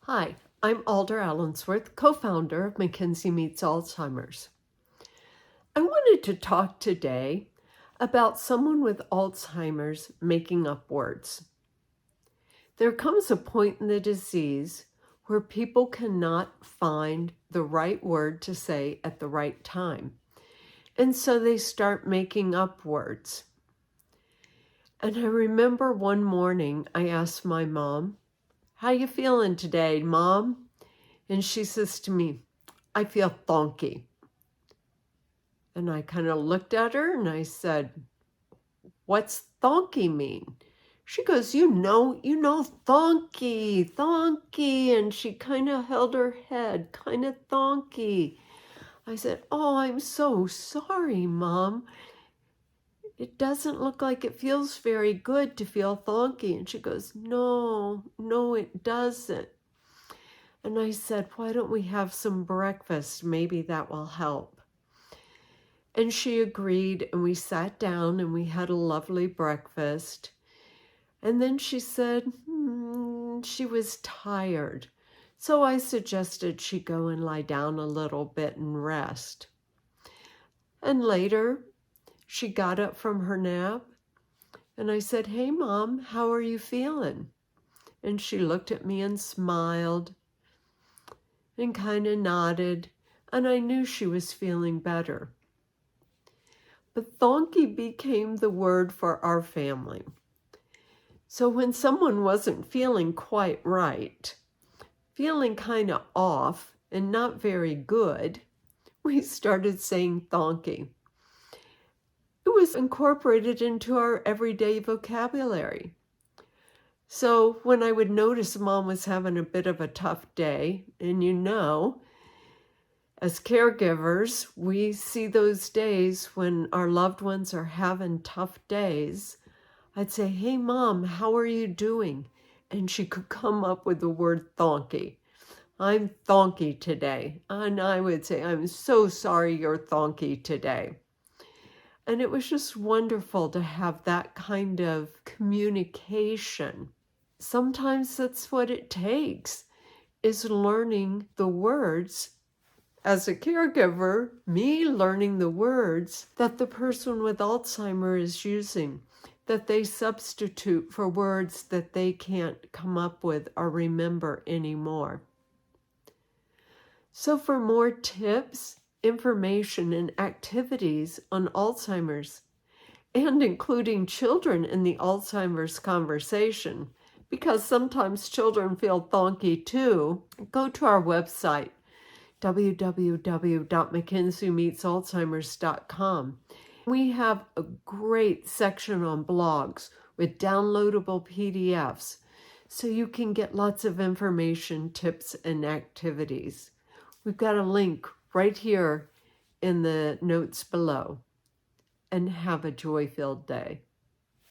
Hi, I'm Alder Allensworth, co-founder of Mackenzie Meets Alzheimer's. I wanted to talk today about someone with Alzheimer's making up words. There comes a point in the disease where people cannot find the right word to say at the right time, and so they start making up words. And I remember one morning I asked my mom, "How you feeling today, Mom?" And she says to me, "I feel thonky." And I kind of looked at her and I said, "What's thonky mean?" She goes, you know, thonky, thonky. And she kind of held her head, kind of thonky. I said, "Oh, I'm so sorry, Mom. It doesn't look like it feels very good to feel thonky." And she goes, no, it doesn't." And I said, "Why don't we have some breakfast? Maybe that will help." And she agreed, and we sat down and we had a lovely breakfast. And then she said she was tired. So I suggested she go and lie down a little bit and rest. And later, she got up from her nap, and I said, "Hey, Mom, how are you feeling?" And she looked at me and smiled and kind of nodded, and I knew she was feeling better. But thonky became the word for our family. So when someone wasn't feeling quite right, feeling kind of off and not very good, we started saying thonky. It was incorporated into our everyday vocabulary. So when I would notice Mom was having a bit of a tough day, and as caregivers, we see those days when our loved ones are having tough days, I'd say, "Hey, Mom, how are you doing?" And she could come up with the word thonky. "I'm thonky today." And I would say, "I'm so sorry you're thonky today." And it was just wonderful to have that kind of communication. Sometimes that's what it takes, is learning the words. As a caregiver, me learning the words that the person with Alzheimer is using, that they substitute for words that they can't come up with or remember anymore. So for more tips, information, and activities on Alzheimer's, and including children in the Alzheimer's conversation, because sometimes children feel thonky too, go to our website, www.mackenziemeetsalzheimers.com. We have a great section on blogs with downloadable PDFs, so you can get lots of information, tips, and activities. We've got a link right here in the notes below. And have a joy-filled day.